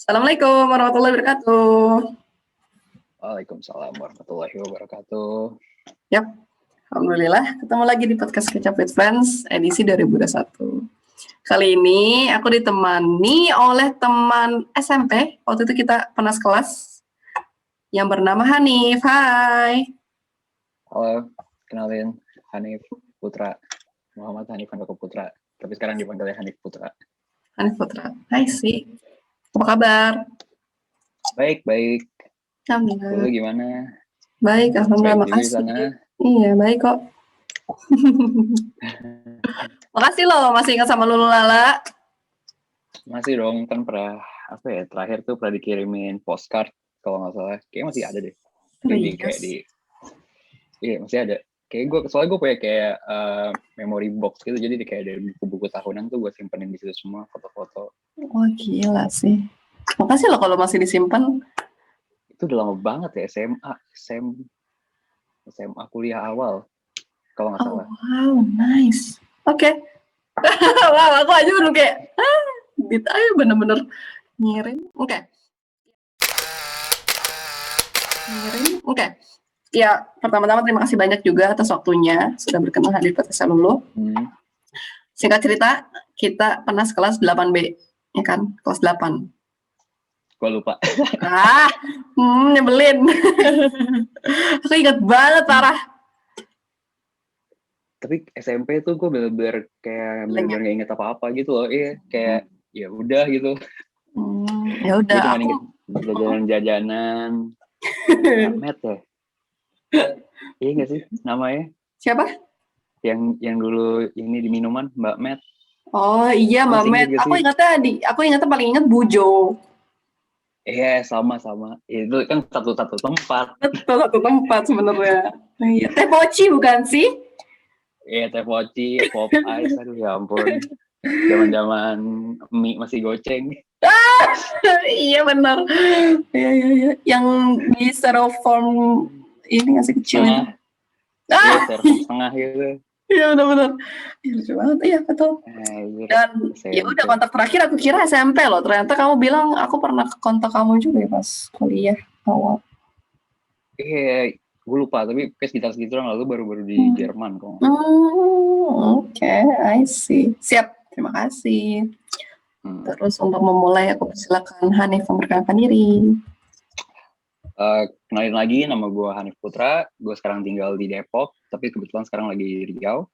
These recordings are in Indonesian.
Assalamualaikum warahmatullahi wabarakatuh. Waalaikumsalam warahmatullahi wabarakatuh. Yap, alhamdulillah ketemu lagi di podcast Kecap with Friends edisi 2021. Kali ini aku ditemani oleh teman SMP. Waktu itu kita pernah sekelas yang bernama Hanif. Hai. Halo, kenalin Hanif Putra, Muhammad Hanif Handoko Putra. Tapi sekarang dipanggilnya Hanif Putra. Hanif Putra. Hai sih. Apa kabar? Baik. Alhamdulillah. Dulu gimana? Baik, alhamdulillah. Baik Makasih. sana. Iya, baik kok. Makasih loh masih ingat sama Lulu Lala. Masih dong, kan pernah terakhir tuh pernah dikirimin postcard kalau nggak salah. Kayaknya masih ada deh. Iya, masih ada. Soalnya gue punya kayak memory box gitu, jadi kayak dari buku-buku tahunan tuh gue simpenin di situ semua foto-foto. Wah, gila sih. Makasih loh kalau masih disimpan. Itu udah lama banget ya, SMA kuliah awal kalau nggak salah. Wow, nice. Oke. Wow, aku aja udah kayak dit aja bener-bener ngirim. Oke. Ya, pertama-tama terima kasih banyak juga atas waktunya sudah berkenan hadir di podcast Lulu. Singkat cerita, kita pernah sekelas 8B, ya kan? Kelas 8. Gue lupa. Nyebelin. Aku ingat banget, parah. Tapi SMP tuh gue bener-bener kayak bener-bener gak inget apa-apa gitu loh. Iya, kayak ya udah gitu. Ya udah. Gue cuma inget jajanan-jajanan. Mbak Met ya? Iya gak sih namanya? Siapa? Yang dulu ini di minuman, Mbak Met. Oh iya, Mbak Met. Aku ingatnya paling ingat Bujo. Iya, sama. Itu kan satu tempat. Betul, satu tempat sebenarnya. Iya. Teh Poci bukan sih? Iya, Teh Poci, Pop Ice, aduh ya ampun. Zaman-zaman mie masih goceng. Iya benar. Iya. Yang di styrofoam ini ngasih kecil. Iya, styrofoam setengah gitu. Iya benar. Iya lucu banget. Iya betul. Dan ya udah kontak terakhir aku kira SMP loh. Ternyata kamu bilang aku pernah kontak kamu juga ya pas kuliah awal. Iya, gue lupa. Tapi sekitar segituan lalu baru di Jerman kok. Oke, I see. Siap. Terima kasih. Terus untuk memulai aku persilakan Hanif memperkenalkan diri. Kenalin lagi, nama gue Hanif Putra. Gue sekarang tinggal di Depok, tapi kebetulan sekarang lagi di Riau.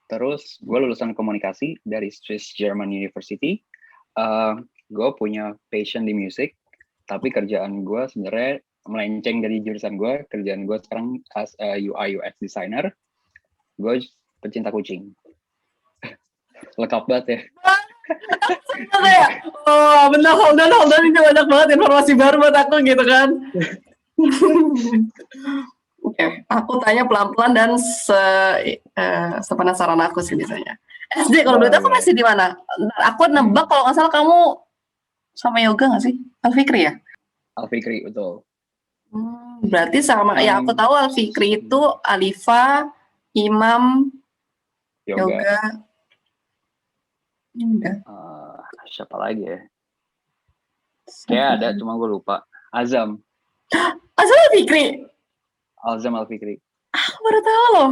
Terus gue lulusan komunikasi dari Swiss German University. Gue punya passion di musik, tapi kerjaan gue sebenarnya melenceng dari jurusan gue. Kerjaan gue sekarang as a UI UX designer. Gue pecinta kucing. Lengkap banget ya. Benar, hold on, ini banyak banget informasi baru buat aku gitu kan. Oke, aku tanya pelan-pelan dan sepenasaran aku sih biasanya. SD kalau dulu aku masih di mana? Aku nebak kalau nggak salah kamu sama Yoga nggak sih? Alfikri ya? Alfikri, betul. Berarti sama, ya aku tahu Alfikri itu Alifa, Imam, Yoga. Siapa lagi ya? Kayak ada, cuma gue lupa. Azam Alfikri? Azam Alfikri. Baru tahu loh.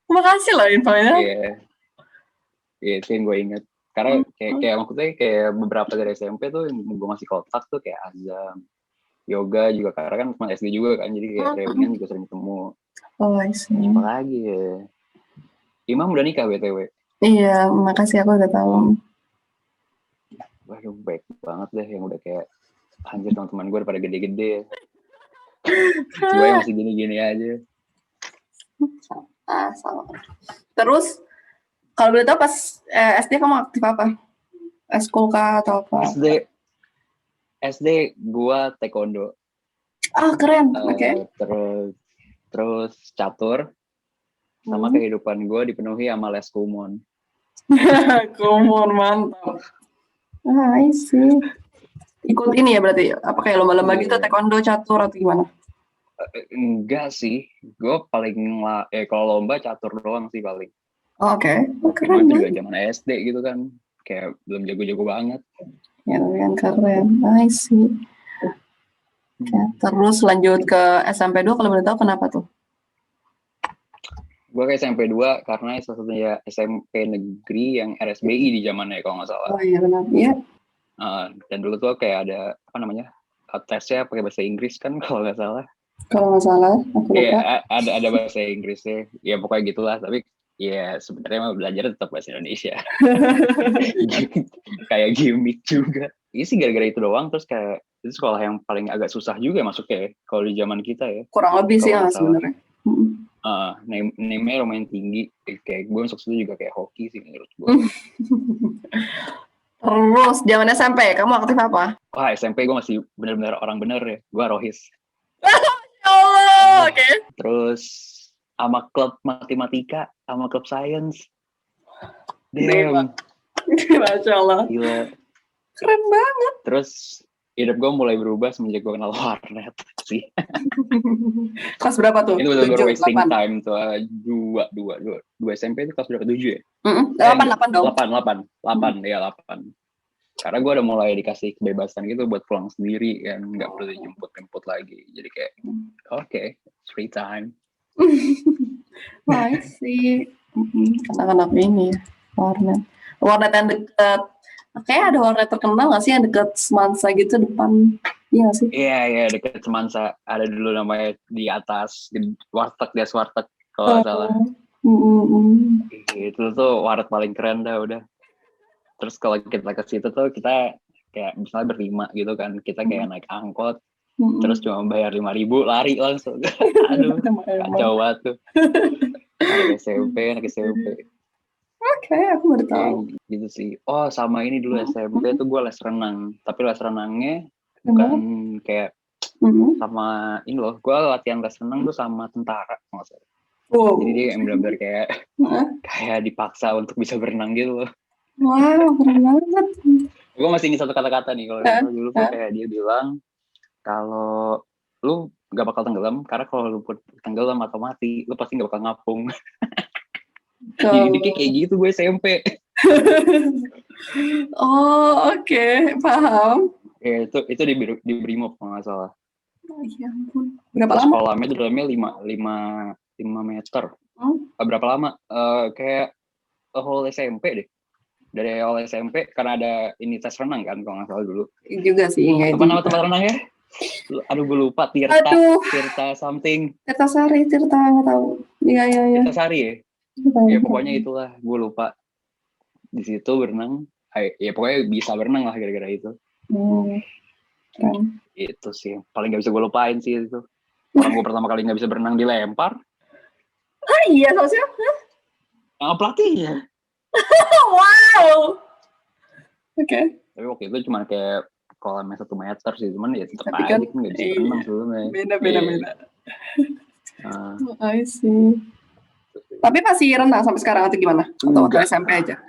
Terima kasih loh infonya. Iya, itu yang gue inget. Karena kayak maksudnya kayak beberapa dari SMP tuh yang gue masih kontak tuh kayak Azam, Yoga juga, karena kan teman SD juga kan, jadi kayak reunian juga sering ketemu. Oh, I see. Siapa lagi ya? Imam udah nikah BTW. Iya, makasih aku udah tahu. Waduh, baik banget deh yang udah kayak anjir, teman-teman gue pada gede-gede. Gue yang masih gini-gini aja. Sama. Terus kalau boleh tahu pas SD kamu aktif apa? Eskul kah atau apa? SD gue taekwondo. Keren. Oke. Terus catur. Sama kehidupan gue dipenuhi sama les kumon. Kumon, mantap. I see. Ikut ini ya berarti? Apa kayak lomba-lomba gitu, taekwondo, catur atau gimana? Enggak sih. Gue paling kalau lomba catur doang sih paling. Oke. Cuma juga zaman SD gitu kan. Kayak belum jago-jago banget. Ya, yang keren. I see. Oke, terus lanjut ke SMP 2 kalau boleh tahu kenapa tuh? Gue ke SMP 2 karena salah satunya SMP negeri yang RSBI di zamannya kalau nggak salah. Oh iya benar. Iya, Dan dulu tuh kayak ada apa namanya tesnya pakai bahasa Inggris kan kalau nggak salah. kalau nggak salah, aku lupa. Iya ada bahasa Inggrisnya. Ya pokoknya gitulah. Tapi ya sebenarnya mah belajar tetap bahasa Indonesia. Kayak gimmick juga. Ini sih gara-gara itu doang. Terus kayak itu sekolah yang paling agak susah juga masuknya ya, kalau di zaman kita ya. Kurang lebih sih Kalau nggak salah. sebenarnya. Mm. Name-nya lumayan tinggi. Kayak gue masuk situ juga kayak hoki sih menurut gue. Terus zaman SMP, kamu aktif apa? Wah SMP gue masih bener-bener orang bener ya. Gue rohis. Oh, oke. Terus sama klub matematika, sama klub science. Dewa. Damn, Masya Allah. gila. Keren banget. Terus hidup gue mulai berubah semenjak gue kenal warnet sih. Kelas berapa tuh? Itu betul-betul 7, wasting 8? time tuh. Dua SMP itu kelas berapa? 7 ya? 8 dong. 8 ya 8. Karena gue udah mulai dikasih kebebasan gitu buat pulang sendiri kan, nggak perlu dijemput-jemput lagi. Jadi kayak oke, free time. Wah, sih. Anak-anak ini ya, warnet. Warnet yang deket, kayak ada warnet terkenal nggak sih yang deket Semansa gitu depan? Iya nggak sih? Iya deket Semansa ada dulu namanya di atas di warteg kalau nggak salah. Itu tuh warnet paling keren dah udah. Terus kalau kita ke situ tuh kita kayak misalnya berlima gitu kan, kita kayak naik angkot, terus cuma bayar 5.000 lari langsung. Aduh, kacau banget tuh. Anak SMP. Oke, aku baru tahu. Gitu sih. Oh, sama ini dulu SMP tuh gue les renang. Tapi les renangnya bukan kayak sama ini loh. Gue latihan les renang tuh sama tentara. Wow. Jadi dia yang benar-benar kayak dipaksa untuk bisa berenang gitu loh. Wow, keren banget. Gue masih ingat satu kata-kata nih. Kalau dulu tuh kayak dia bilang, kalau lu gak bakal tenggelam, karena kalau lu tenggelam atau mati, lu pasti gak bakal ngapung. Jadi kayak gitu gue SMP. Oh, oke, paham. Ya, itu di Brimob kalau nggak salah. Oh, ya ampun. Berapa Terus lama? kolamnya itu dalamnya 5 meter. Berapa lama? Kayak whole SMP deh. Dari awal SMP, karena ada ini tes renang kan, kalau nggak salah dulu. Juga sih. Ya, apa nama tempat renangnya? Aduh, gue lupa. Tirta something. Tirta Sari, Tirta nggak tahu. Iya. Tirta Sari ya? Ya pokoknya itulah, gue lupa. Di situ berenang. Ya pokoknya bisa berenang lah gara-gara itu. Itu sih paling gak bisa gue lupain sih itu. Orang gue pertama kali gak bisa berenang dilempar. Ah iya, sama siapa? Pelatihnya. Wow. Oke. Tapi waktu itu cuma kayak kolamnya 1 meter sih, cuman ya tetap Tapi aja kan, kan gak bisa berenang sebelumnya. Beda. I see. Tapi masih renang sampai sekarang atau gimana? Atau waktu SMP aja?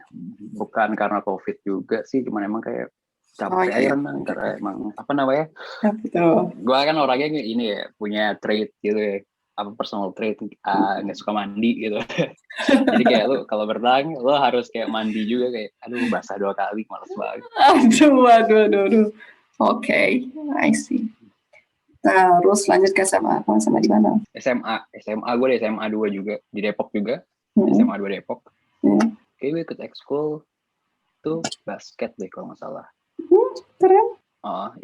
Bukan karena COVID juga sih, cuman emang kayak capek aja renang karena emang apa namanya? Gue kan orangnya ini ya punya trait gitu ya, apa personal trait nggak suka mandi gitu. Jadi kayak lu kalau berenang lu harus kayak mandi juga kayak aduh basah 2 kali males banget. Aduh. Oke, I see. Terus lanjut ke SMA. Kamu SMA di mana? SMA gue di SMA 2 juga di Depok juga. SMA 2 Depok. Kayak gue ikut ekskul tuh basket deh kalau nggak salah. Keren.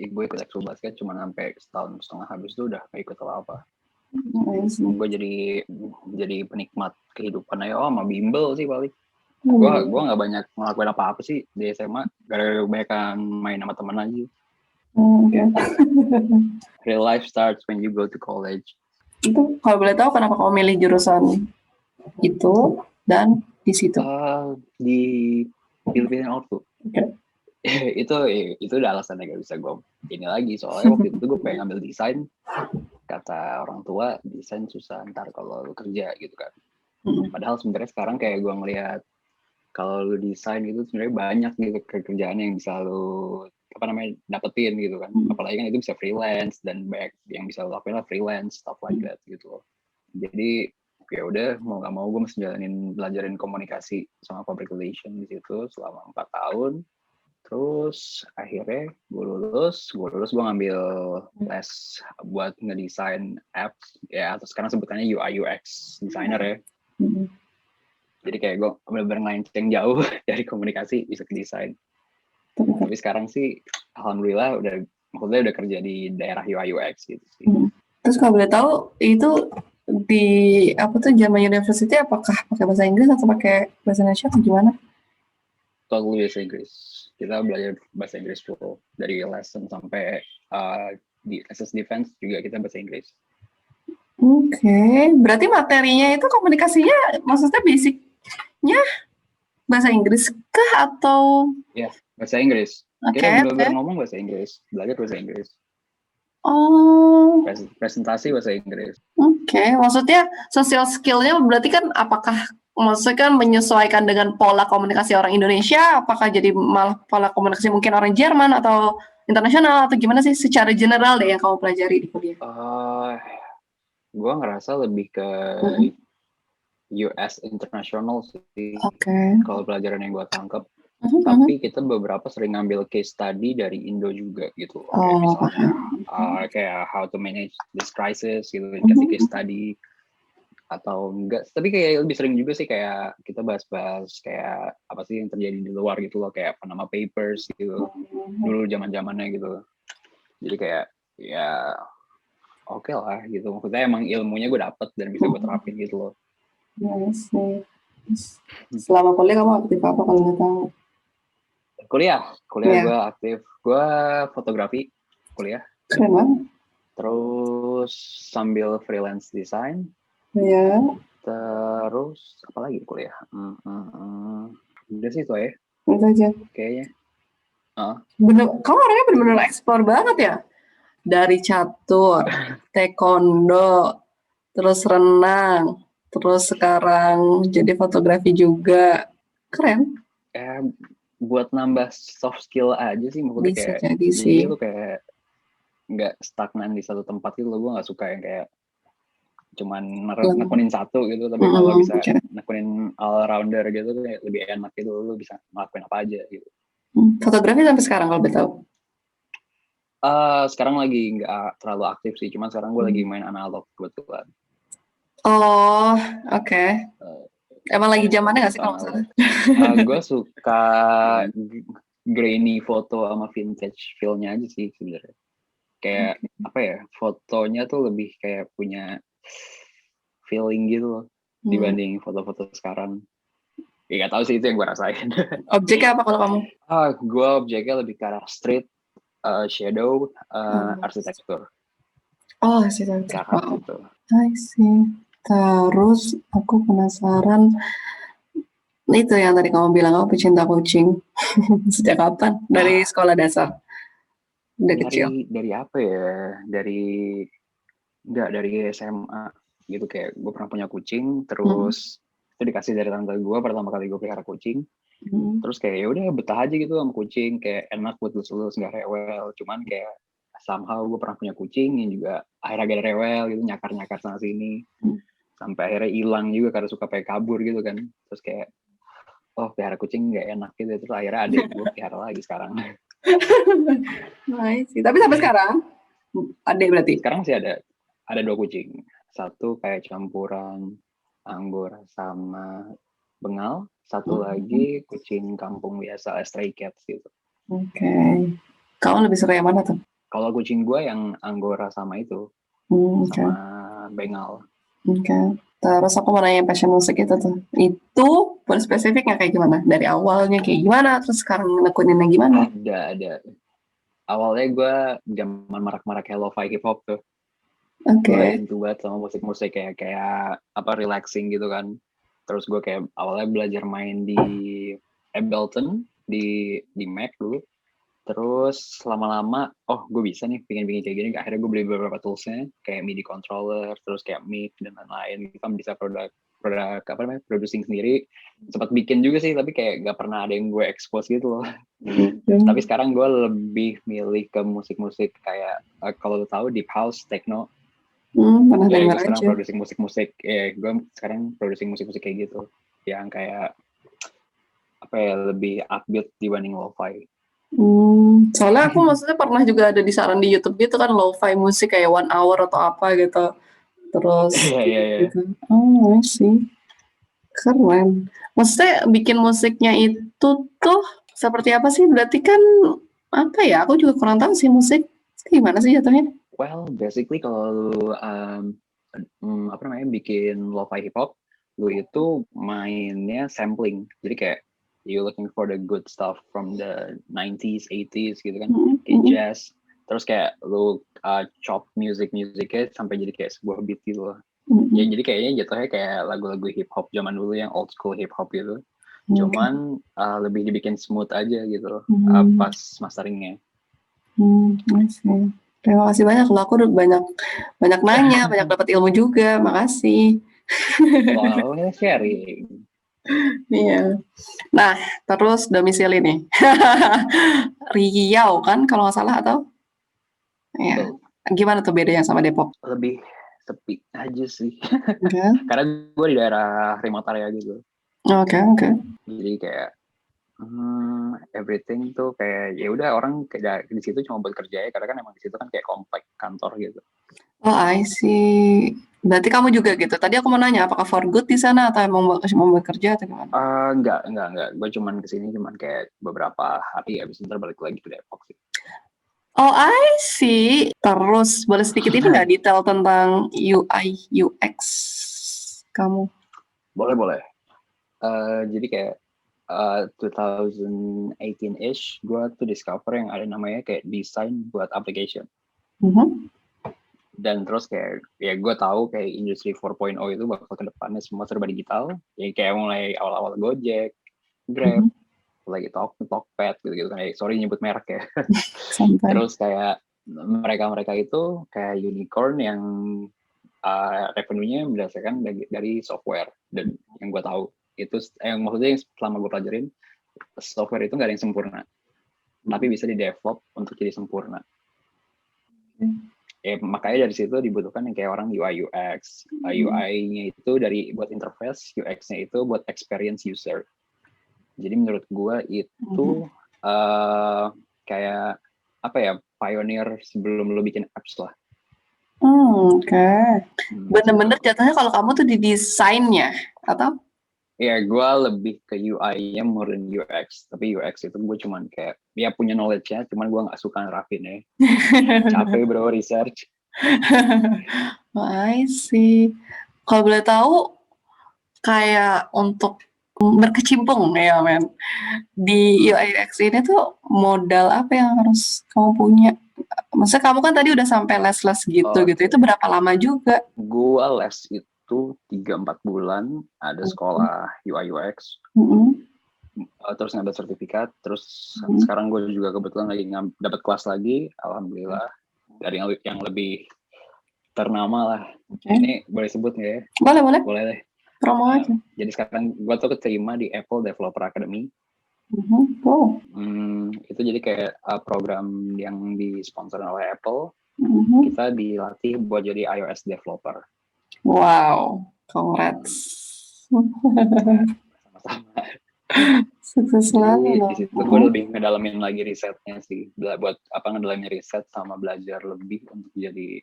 Gue ikut ekskul basket cuma sampai setahun setengah, habis itu udah gak ikut apa-apa. Gue jadi penikmat kehidupan aja sama bimbel sih paling. Gue nggak banyak ngelakuin apa-apa sih di SMA, gara-gara kebanyakan main sama teman aja. Real life starts when you go to college. Itu kalau boleh tahu kenapa kamu milih jurusan itu dan di situ? Di Filipina Orto. itu udah alasannya gak bisa gue ini lagi, soalnya waktu itu gue pengen ngambil desain, kata orang tua desain susah ntar kalau lu kerja gitu kan. Padahal sebenarnya sekarang kayak gue ngelihat kalau lu desain itu sebenarnya banyak gitu kerjaan yang bisa lu dapetin gitu kan. Apalagi kan itu bisa freelance dan banyak yang bisa lu lakuin lah freelance stuff like that gitu. Jadi ya udah mau nggak mau gue mesti belajarin komunikasi sama public relation di situ selama 4 tahun. Terus akhirnya gue lulus gue ngambil les buat ngedesain apps ya, atau sekarang sebutannya UI UX designer ya. Jadi kayak gue bener-bener ngelenceng jauh dari komunikasi bisa ke desain. Tapi sekarang sih alhamdulillah maksudnya udah kerja di daerah UI UX gitu sih. Terus kalau boleh tahu itu di German University apakah pakai bahasa Inggris atau pakai bahasa Indonesia atau gimana? Totally bahasa Inggris. Kita belajar bahasa Inggris full dari lesson sampai di SS Defense juga kita bahasa Inggris. Oke, berarti materinya itu komunikasinya maksudnya basicnya bahasa Inggris kah atau? Ya, bahasa Inggris. Kita benar-benar ngomong bahasa Inggris, belajar bahasa Inggris. Oh. Presentasi bahasa Inggris. Oke, maksudnya social skill-nya berarti kan apakah maksudnya kan menyesuaikan dengan pola komunikasi orang Indonesia, apakah jadi malah pola komunikasi mungkin orang Jerman atau internasional atau gimana sih secara general deh yang kamu pelajari di kuliah? Gue ngerasa lebih ke US international sih. Kalau pelajaran yang gue tangkap. Tapi kita beberapa sering ngambil case study dari Indo juga gitu. Kayak misalnya kayak how to manage this crisis gitu, kasih case study atau enggak. Tapi kayak lebih sering juga sih kayak kita bahas-bahas kayak apa sih yang terjadi di luar gitu loh, kayak Panama Papers gitu. Dulu zaman-zamannya gitu. Jadi kayak ya oke lah gitu. Maksudnya emang ilmunya gue dapet dan bisa gue terapin gitu loh. Yes. Selama kuliah kamu aktif apa kalau nggak tahu? Kuliah gue aktif. Gue fotografi kuliah. Keren banget. Terus sambil freelance design. Iya. Terus apa lagi kuliah? Udah sih itu ya. Itu aja. Kayaknya. Kamu orangnya benar-benar eksplor banget ya? Dari catur, taekwondo, terus renang, terus sekarang jadi fotografi juga. Keren. Buat nambah soft skill aja sih, maksudnya Bisa kayak jadi sih. Itu kayak nggak stagnan di satu tempat gitu loh. Gue nggak suka yang kayak cuman nekunin satu gitu, tapi kalau bisa nekunin all rounder gitu kayak lebih enak gitu, lo bisa ngelakuin apa aja gitu. Fotografi sampai sekarang kalau betul? Sekarang lagi nggak terlalu aktif sih, cuman sekarang gue lagi main analog kebetulan. Oh, oke. Emang lagi zamannya nggak sih kalau salah? Gue suka grainy foto sama vintage feel-nya aja sih sebenarnya. Kayak apa ya, fotonya tuh lebih kayak punya feeling gitu loh dibanding foto-foto sekarang. Ya nggak tahu sih, itu yang gue rasain. Objeknya apa kalau kamu? Gue objeknya lebih ke arah street, shadow, arsitektur. Oh, arsitektur. Wow. Gitu. I see. Terus aku penasaran, itu yang tadi kamu bilang kamu pecinta kucing. Sejak kapan? Dari sekolah dasar? Kecil? Dari apa ya? Dari SMA gitu. Kayak gue pernah punya kucing, terus itu dikasih dari tante gue pertama kali gue pelihara kucing. Terus kayak ya udah betah aja gitu sama kucing, kayak enak buat lulus nggak rewel. Cuman kayak somehow gue pernah punya kucing yang juga akhirnya agak rewel gitu, nyakar sana sini. Sampai akhirnya hilang juga karena suka pengen kabur gitu kan. Terus kayak pelihara kucing nggak enak gitu. Terus akhirnya adik gue pelihara lagi sekarang. Nice. Tapi sampai sekarang adik berarti? Sekarang sih ada 2 kucing. Satu kayak campuran Anggora sama Bengal. Satu lagi kucing kampung biasa, stray cats gitu. Oke. Kamu lebih suka yang mana tuh? Kalau kucing gue yang Anggora sama itu. Sama Bengal. Oke. Terus aku mau nanya passion musik itu tuh. Itu boleh spesifiknya kayak gimana? Dari awalnya kayak gimana? Terus sekarang nekuninnya gimana? Ada. Awalnya gue zaman marak-marak lo-fi hip hop tuh. Gue into banget sama musik-musik kayak apa relaxing gitu kan. Terus gue kayak awalnya belajar main di Ableton di Mac dulu. Terus lama-lama gue bisa nih bikin kayak gini. Akhirnya gue beli beberapa toolsnya kayak MIDI controller, terus kayak mic dan lain-lain. Kita bisa produk apa namanya, producing sendiri. Sempat bikin juga sih, tapi kayak gak pernah ada yang gue expose gitu loh. Tapi sekarang gue lebih milih ke musik-musik kayak kalau lo tahu deep house, techno. Pernah Jadi dengar gue sekarang aja. producing musik-musik. Gue sekarang producing musik-musik kayak gitu, yang kayak apa ya, lebih upbeat dibanding lo-fi. Soalnya aku maksudnya pernah juga ada di saran di YouTube gitu kan lo-fi musik kayak 1 hour atau apa gitu. Terus Iya, iya, iya. gitu. Oh, sih. Keren. Maksudnya bikin musiknya itu tuh seperti apa sih? Berarti kan apa ya? Aku juga kurang tahu sih musik. Gimana sih jatuhnya? Well, basically kalau lu apa namanya bikin lo-fi hip hop, lu itu mainnya sampling. Jadi kayak you looking for the good stuff from the 90s, 80s gitu kan, Mm, kayak mm, jazz. Terus kayak lu chop musiknya sampai jadi kayak sebuah beat gitu loh. Ya mm, jadi kayaknya jatuhnya kayak lagu-lagu hip hop zaman dulu yang old school hip hop gitu. mm. Oke. Cuman lebih dibikin smooth aja gitu loh Hmm, pas masteringnya. I see. Terima kasih banyak loh. Aku udah banyak banyak nanya, banyak dapat ilmu juga. Makasih. Wow, sharing. Iya. Nah, terus domisili nih. Riau kan kalau nggak salah atau? Ya. Betul. Gimana tuh bedanya sama Depok? Lebih sepi aja sih. Oke, Karena gue di daerah remote area gitu. oke, oke. Jadi kayak everything tuh kayak ya udah orang kayak di situ cuma buat kerja ya karena kan emang di situ kan kayak komplek kantor gitu. Oh, I see. Berarti kamu juga gitu. Tadi aku mau nanya, apakah for good di sana atau emang mau bekerja atau gimana? Enggak. Gue cuman kesini cuman kayak beberapa hari habis ntar balik lagi ke Depok sih. Oh, I see. Terus boleh sedikit ini nggak detail tentang UI UX kamu? Boleh. Jadi kayak 2018-ish gue tuh discover yang ada namanya kayak desain buat application. Mhm. Dan terus kayak ya gue tahu kayak industri 4.0 itu bakal ke depannya semua serba digital. Jadi kayak mulai awal-awal Gojek, Grab, Mhm. lagi Tokped gitu kan. Sorry nyebut merek ya. Santai. Terus kayak mereka itu kayak unicorn yang revenue-nya berdasarkan dari software. Dan yang gue tahu itu yang maksudnya yang selama gue pelajarin software itu nggak ada yang sempurna, tapi bisa di-develop untuk jadi sempurna. Makanya dari situ dibutuhkan yang kayak orang UI UX. UI-nya itu dari buat interface, UX-nya itu buat experience user. Jadi menurut gue itu kayak apa ya, pioneer sebelum lo bikin apps lah. Oke. Bener-bener Gitu. jatuhnya kalau kamu tuh di desainnya atau? Ya gue lebih ke UI-nya more than UX. Tapi UX itu gue cuman kayak ya punya knowledge-nya, cuman gue nggak suka nerapin ya. Capek bro research. I see. Kalau boleh tahu, kayak untuk berkecimpung ya men di UI UX ini tuh modal apa yang harus kamu punya? Maksudnya kamu kan tadi udah sampai les-les gitu. Itu Oke. berapa lama juga? Gue les itu 3-4 bulan, ada sekolah UI UX, Mhm, terus ngambil sertifikat, terus mhm. sekarang gue juga kebetulan lagi dapat kelas lagi, alhamdulillah dari yang lebih ternama lah. Oke. Ini boleh sebut nggak ya? Boleh, Boleh deh. promo aja. Jadi sekarang gue tuh keterima di Apple Developer Academy. Oh. Itu jadi kayak program yang disponsor oleh Apple. Mhm. Kita dilatih buat jadi iOS developer. Wow, congrats. Sama-sama. Sukses selalu Jadi di loh. situ gue lebih ngedalamin lagi risetnya sih, buat ngedalamin riset sama belajar lebih untuk jadi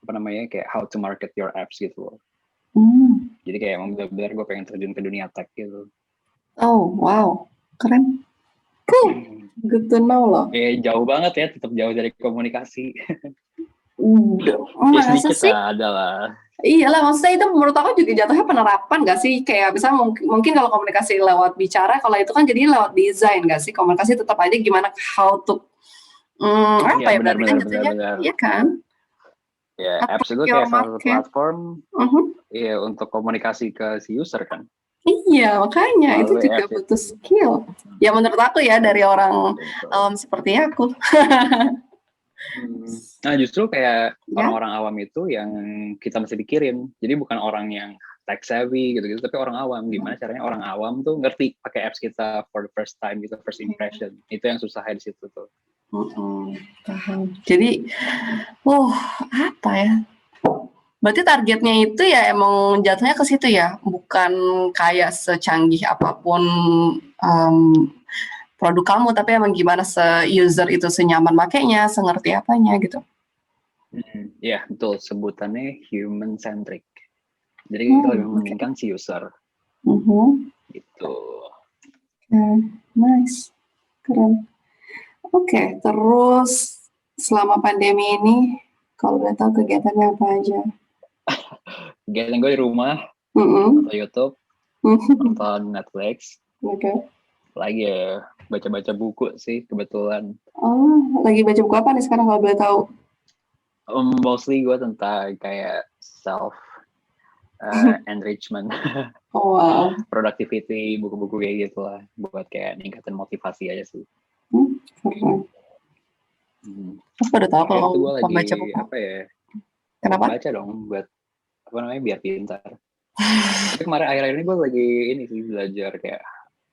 apa namanya kayak how to market your apps gitu loh. Hmm. Jadi kayak emang benar-benar gue pengen terjun ke dunia tech gitu. Oh, wow, keren. Cool, good to know loh. Jauh banget ya, tetap jauh dari komunikasi. Udah, Ya masa sedikit sih? lah, ada lah. Iyalah, maksudnya itu menurut aku juga jatuhnya penerapan gak sih? Kayak bisa mungkin kalau komunikasi lewat bicara, kalau itu kan jadi lewat desain gak sih? Komunikasi tetap aja gimana how to, Iya apa ya, berarti kan jatuhnya, benar. iya kan? Ya apps Attack itu your kayak salah satu market. platform Mhm. ya untuk komunikasi ke si user kan. Iya, makanya itu Melalui juga apps butuh itu. skill. Ya menurut aku ya dari orang Betul. seperti aku. Nah justru kayak Ya. orang-orang awam itu yang kita mesti pikirin. Jadi bukan orang yang tech savvy gitu-gitu, tapi orang awam. Gimana caranya orang awam tuh ngerti pakai apps kita for the first time gitu, first impression. Itu yang susah di situ tuh. Paham. Jadi, apa ya? Berarti targetnya itu ya emang jatuhnya ke situ ya, bukan kayak secanggih apapun em, produk kamu, tapi emang gimana user itu senyaman makainya, sengerti apanya gitu. Ya, betul. Sebutannya human centric. Jadi kita lebih mementingkan si user. Gitu. Nice. Keren. Oke, terus selama pandemi ini, kalau boleh tahu kegiatannya apa aja? Kegiatan gue di rumah, nonton YouTube, nonton Netflix. Lagi ya baca-baca buku sih kebetulan. Oh, lagi baca buku apa nih sekarang kalau boleh tahu? Mostly gue tentang kayak self enrichment. Oh, wow. Productivity, buku-buku kayak gitu lah, buat kayak ningkatin motivasi aja sih. Keren. Aku baru tahu kalau gue lagi baca buku. apa ya? Kenapa? Baca dong buat apa namanya biar pintar. Tapi kemarin akhir-akhir ini gue lagi ini sih belajar kayak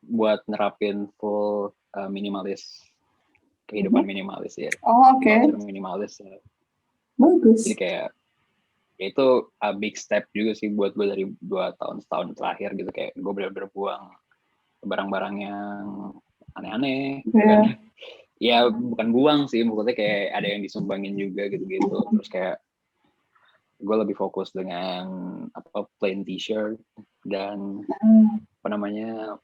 buat nerapin full minimalis, kehidupan minimalis ya. Oh, oke. Minimalis. Bagus. Jadi kayak ya itu a big step juga sih buat gue dari 2 tahun terakhir gitu, kayak gue bener-bener buang barang-barang yang aneh-aneh. Yeah. Ya bukan buang sih, maksudnya kayak ada yang disumbangin juga gitu-gitu. Terus kayak gue lebih fokus dengan apa plain t-shirt dan apa namanya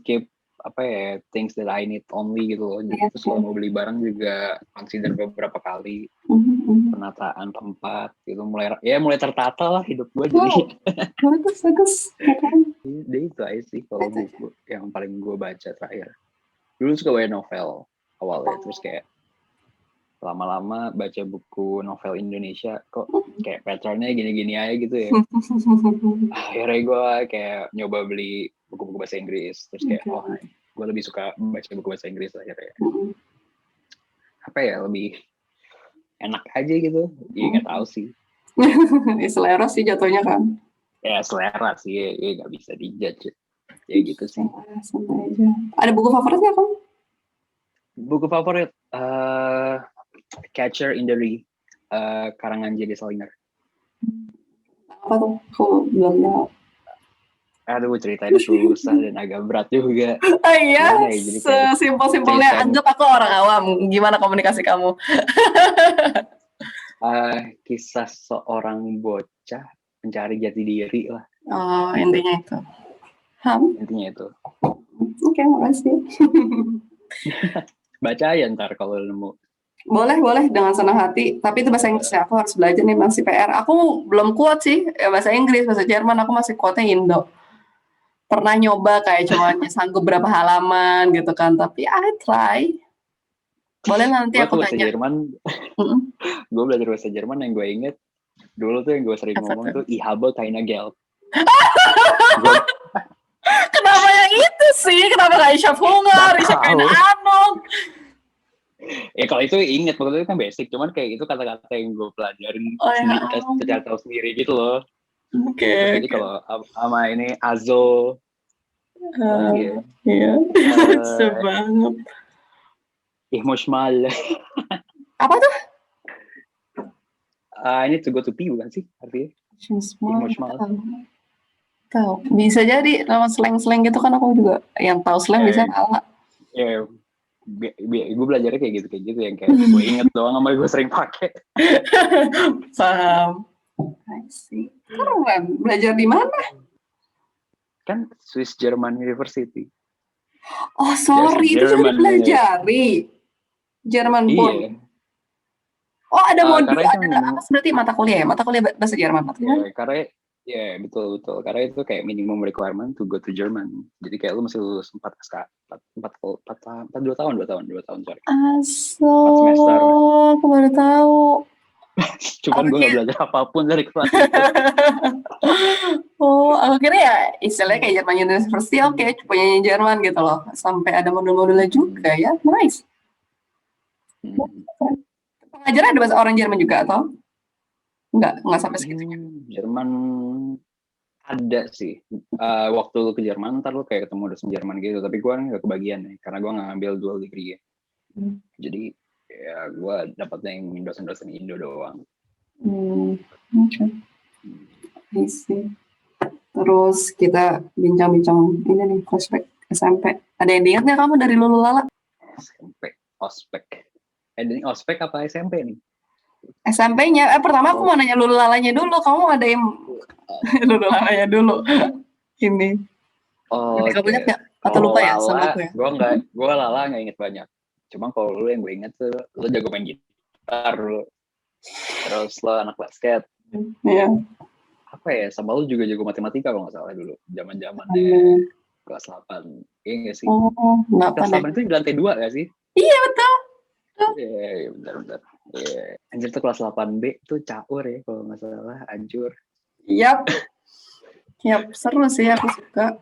keep apa ya things that I need only gitu loh. Terus kalau mau beli barang juga consider beberapa kali penataan tempat gitu, mulai tertata lah hidup gue. Jadi bagus. Jadi itu aja sih kalau buku yang paling gue baca terakhir. Dulu suka baca novel awalnya, terus kayak lama-lama baca buku novel Indonesia kok kayak patternnya gini-gini aja gitu ya. Akhirnya gue kayak nyoba beli buku-buku bahasa Inggris, terus kayak gue lebih suka baca buku bahasa Inggris akhirnya. Apa ya, lebih enak aja gitu. Ya nggak tahu sih. Selera sih jatuhnya kan. Ya selera sih, ya nggak bisa dijudge. Ya gitu sih. Ada buku favorit nggak kamu? Buku favorit Catcher in the Rye, karangan J.D. Salinger. Apa tuh? Aku belum tahu. Aduh, ceritanya susah dan agak berat juga. Iya, sesimpel-simpelnya. Anggap aku orang awam. Gimana komunikasi kamu? Kisah seorang bocah mencari jati diri lah. Oh, intinya itu. Intinya itu. Oke, makasih. Baca aja ntar kalau nemu. Boleh dengan senang hati. Tapi itu bahasa Inggris ya. Aku harus belajar nih, masih PR. Aku belum kuat sih bahasa Inggris, bahasa Jerman. Aku masih kuatnya Indo. Pernah nyoba kayak cuma sanggup berapa halaman gitu kan. Tapi I try. Boleh nanti aku tanya. Gue belajar bahasa Jerman yang gue inget dulu tuh yang gue sering ngomong tuh ich habe keine Geld. Kenapa yang itu sih? Kenapa gak ich habe Hunger, ich habe keine Ahnung? Ya kalau itu inget, maksudnya itu kan basic, cuman kayak itu kata-kata yang gue pelajarin secara tahu sendiri gitu loh. Jadi kalau sama ini Azo, iya, sebanget. Ich muss mal. Apa tuh? I need to go to pee bukan sih artinya? Ich muss mal. Tahu. Bisa jadi nama slang-slang gitu kan, aku juga yang tahu slang bisa salah. Ya, gue belajarnya kayak gitu yang kayak gue inget doang sama gue sering pakai. Paham. I see. Keren. Belajar di mana? Kan Swiss German University. Oh sorry, itu juga dipelajari. Jerman pun. Iya. Oh ada modul, ada apa berarti mata kuliah ya? Mata kuliah bahasa Jerman. Karena ya betul. Karena itu kayak minimum requirement to go to German. Jadi kayak lu mesti lulus 2 tahun, sorry. 4 semester. Aku baru tahu. Cuman gue gak belajar apapun dari kelas itu. Oh, aku kira ya istilahnya kayak Jerman University, oke, punya Jerman gitu loh. Sampai ada modul-modulnya juga ya, nice. Pengajaran ada bahasa orang Jerman juga atau? Enggak sampai segitunya. Jerman ada sih. Waktu lu ke Jerman, ntar lu kayak ketemu dosen Jerman gitu. Tapi gue gak kebagian nih, karena gue gak ngambil dual degree ya. Jadi ya gue dapetnya yang dosen-dosen Indo doang. Oke. I see. Terus kita bincang-bincang ini nih, flashback SMP. Ada yang diingat nggak kamu dari Lulu Lala? SMP, ospek. Ini ospek apa SMP nih? SMP-nya. Pertama aku mau nanya Lulu Lalanya dulu. Kamu ada yang Lulu Lalanya dulu. Ini. Oke. Kamu ingat nggak? Atau Kalau lupa ya sama Lala, aku ya? gue Lala nggak inget banyak. Cuma kalau lu yang gue inget tuh, lu jago main gitar lu. Terus lo anak basket. Iya. Apa ya, sama lu juga jago matematika kalau nggak salah dulu. Zaman-zamannya kelas 8. Iya nggak sih? Oh, Kelas 8 ya? 8 itu di lantai 2 nggak sih? Iya, betul. Iya, bentar. Iya. Anjir tuh kelas 8B tuh caur ya kalau nggak salah, hancur. Yap. Yap, seru sih, aku suka.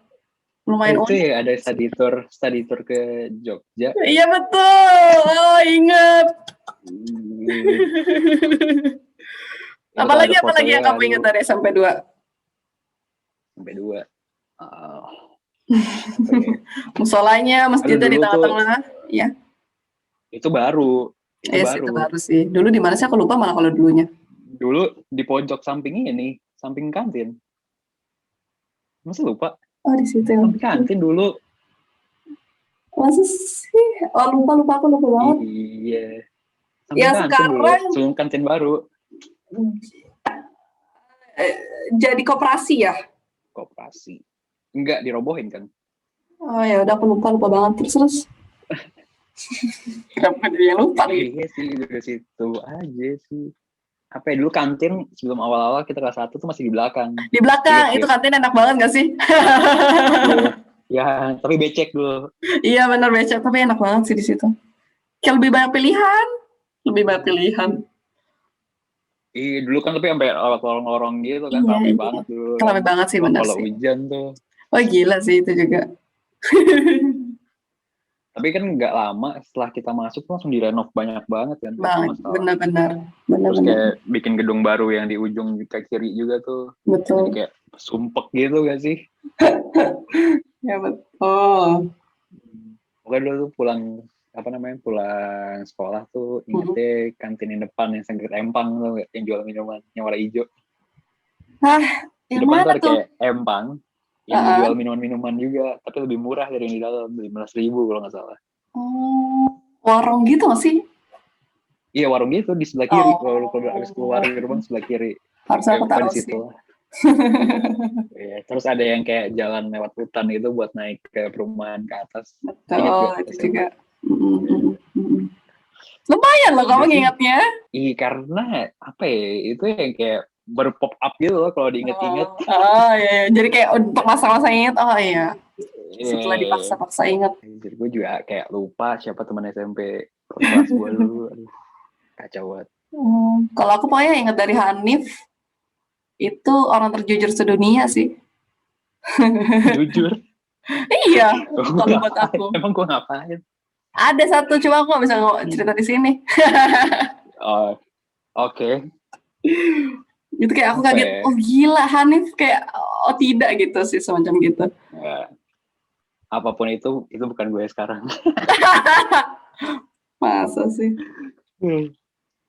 Lumayan Itu unik. ya ada study tour ke Jogja. Iya, betul. Oh, inget. Itu kan ada Apalagi yang fotonya, kamu ingat dari SMP 2? sampai 2. Musolanya, masjidnya di Dulu tuh tengah-tengah. Iya. itu baru. Itu Yes, itu baru. baru sih. Dulu di mana sih? Aku lupa malah kalau dulunya. Dulu di pojok samping ini, samping kantin. Masa lupa? Oh, di situ ya. Samping kantin dulu. Masa sih? Oh, lupa. Aku lupa banget. Iya. Samping Ya kantin dulu, sekarang sebelum kantin baru. jadi koperasi ya? Koperasi. Enggak dirobohin kan? Oh ya udah, aku lupa banget. Terus. Kenapa jadi yang lupa nih? Iya sih, dari situ aja sih. Apa ya, dulu kantin sebelum awal-awal kita kelas 1 tuh masih di belakang. Di belakang, Iya, itu kantin enak banget gak sih? Iya. Ya, tapi becek dulu. Iya benar, becek, tapi enak banget sih di situ. Kayak lebih banyak pilihan. Iya, dulu kan tapi sampai lorong-lorong gitu kan, Iya, rame iya. banget dulu. Rame banget sih, benar Kalau sih. hujan tuh. Oh gila sih itu juga. Tapi kan nggak lama setelah kita masuk tuh langsung direnov banyak banget kan. Banget, benar-benar. Terus kayak bikin gedung baru yang di ujung ke kiri juga tuh. Betul. Jadi kayak sumpek gitu gak sih? Ya betul. Pokoknya dulu tuh pulang sekolah tuh ingetnya kantin di depan yang sengket empang tuh, yang jual minuman yang warna hijau. Di Yang depan mana tuh ada tuh? kayak empang yang jual minuman-minuman juga, tapi lebih murah dari yang di dalam, 15.000 kalau nggak salah. Oh, warung gitu nggak sih? Iya, warung gitu di sebelah kiri. Kalau habis keluar gerbang sebelah kiri. Harusnya aku tahu di situ. Ya, terus ada yang kayak jalan lewat hutan gitu buat naik ke perumahan ke atas. Betul, itu juga. Lumayan loh kamu ngingatnya. Iya, karena apa ya, itu yang kayak berpop up gitu loh kalau diinget-inget. Oh iya, jadi kayak untuk masa-masa inget, oh iya. Setelah dipaksa-paksa inget. Jadi gue juga kayak lupa siapa teman SMP kelas gue dulu. Aduh, kacau banget. Kalau aku pokoknya inget dari Hanif, itu orang terjujur sedunia sih. Jujur? Iya, kalau buat aku. Emang gue ngapain? Ada satu, cuma aku gak bisa cerita di sini. Oh, oke. Itu kayak aku kaget, oh gila Hanif, kayak oh tidak gitu sih, semacam gitu. Ya, apapun itu bukan gue sekarang. Masa sih?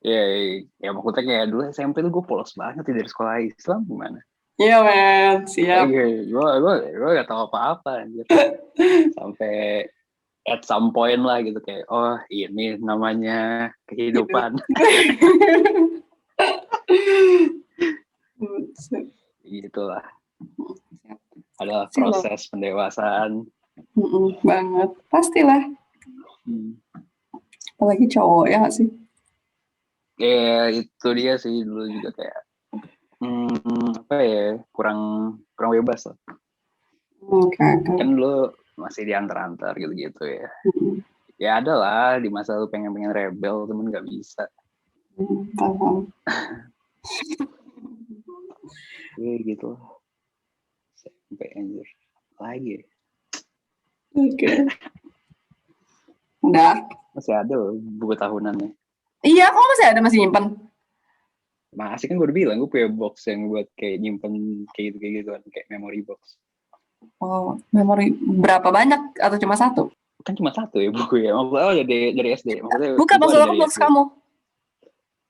Ya maksudnya kayak dulu SMP tuh gue polos banget dari sekolah Islam gimana? Iya men, siap. Gue gak tahu apa-apa anjir. Sampai at some point lah gitu kayak, oh ini namanya kehidupan. Gitulah. Adalah proses pendewasaan. Banget, pastilah. Apalagi cowok ya gak sih? Ya itu dia sih, dulu juga kayak apa ya, kurang bebas lah. Kan dulu masih diantar-antar gitu-gitu ya. Ya ada lah di masa lu pengen rebel temen nggak bisa. Gitu sampai anjir lagi. Oke. Udah. Masih ada loh buku tahunannya. Iya, kok masih nyimpen? Masih kan gue udah bilang gue punya box yang buat kayak nyimpen kayak gitu kayak memory box. Oh, memori berapa banyak atau cuma satu? Kan cuma satu ya buku ya. Maksudnya dari SD. Bukan, maksud aku box kamu.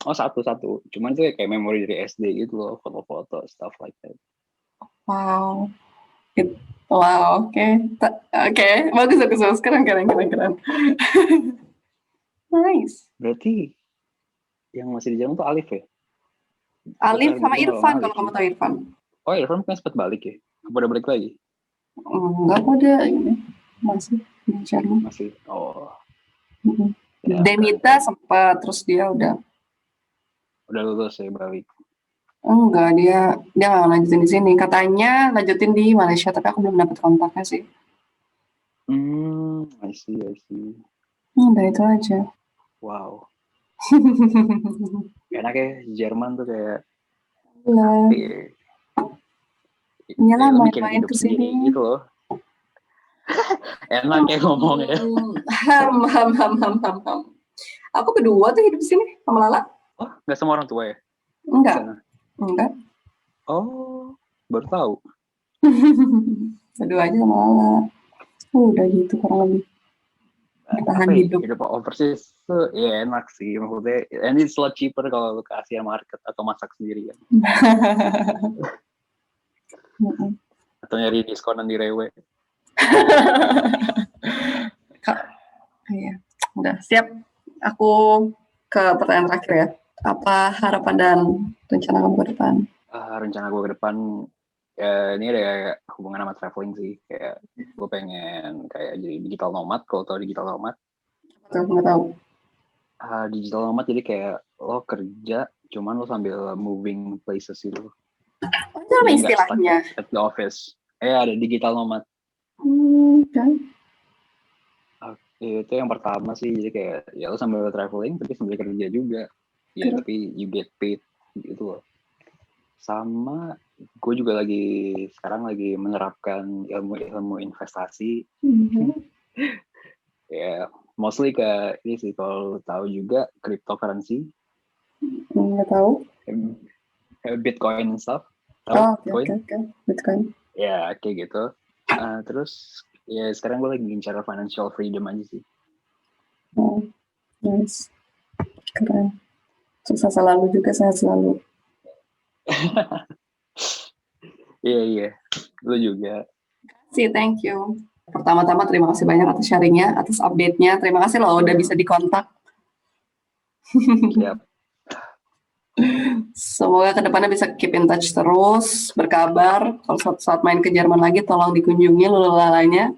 Oh, satu. Cuman tuh kayak memori dari SD gitu loh, foto-foto, stuff like that. Wow. Wow, oke. Oke, bagus. Keren. Nice. Berarti yang masih di Jerman tuh Alif ya? Gue Alif terakhir sama ketemu Irfan, Alif kalau kamu sih. tahu Irfan. Oh, Irfan kan sempat balik ya? Apa udah balik lagi? Enggak kok dia ini masih di Jerman. Masih. Oh, Mm-mm. ya Demita keren. sempat, terus dia udah Udah lulus ya balik. enggak, dia nggak lanjutin di sini. Katanya lanjutin di Malaysia, tapi aku belum dapat kontaknya sih. I see. Udah itu aja. Wow. Enak ya, Jerman tuh kayak Lah, ya, iyalah lu bikin main-main hidup ke sendiri sini. gitu loh. Enak ya ngomongnya. Ham. Aku kedua tuh hidup di sini sama Lala. Oh, nggak semua orang tua ya di Enggak, sana? enggak. Oh, baru tahu. Kedua aja sama Lala. Udah gitu kurang lebih. Bertahan Apa ya, hidup. hidup overseas tuh ya enak sih maksudnya. And it's a lot cheaper kalau lu ke Asia Market atau masak sendiri kan. Atau nyari diskonan di Rewe. Iya, udah siap. Aku ke pertanyaan terakhir ya. Apa harapan dan rencana kamu ke depan? Rencana gue ke depan ya ini ada kayak hubungan sama traveling sih, kayak gue pengen kayak jadi digital nomad. Kalau tau digital nomad, Tuh, nggak tahu. digital nomad jadi kayak lo kerja cuman lo sambil moving places gitu, Oh, itu apa jadi nggak stuck istilahnya? at the office. Ada digital nomad. Kan. Itu yang pertama sih, jadi kayak ya lo sambil traveling tapi sambil kerja juga ya, Terus? tapi you get paid gitu loh. Sama gue juga sekarang lagi menerapkan ilmu investasi. Ya mostly ke ini sih, kalau tahu juga cryptocurrency, Nggak tahu. Bitcoin and stuff. Tahu Oh, Bitcoin? oke. Bitcoin. Ya kayak gitu. Terus ya sekarang gue lagi ngincar financial freedom aja sih. Oh, nice. Keren. Sukses selalu juga, sehat selalu. Iya. Lu juga. Thank you. Pertama-tama terima kasih banyak atas sharingnya, atas update-nya. Terima kasih loh udah bisa dikontak. Siap. Semoga kedepannya bisa keep in touch terus, berkabar. Kalau suatu saat main ke Jerman lagi, tolong dikunjungi lulalanya.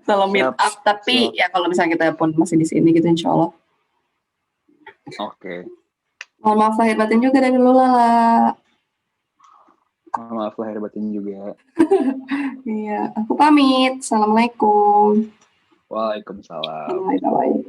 Tolong meet up. Tapi ya kalau misalnya kita pun masih di sini gitu, insya Allah. Oke. Mohon maaf lahir batin juga dari Lulala. Maaf lahir batin juga. Iya, aku pamit. Assalamualaikum. Waalaikumsalam. Bye.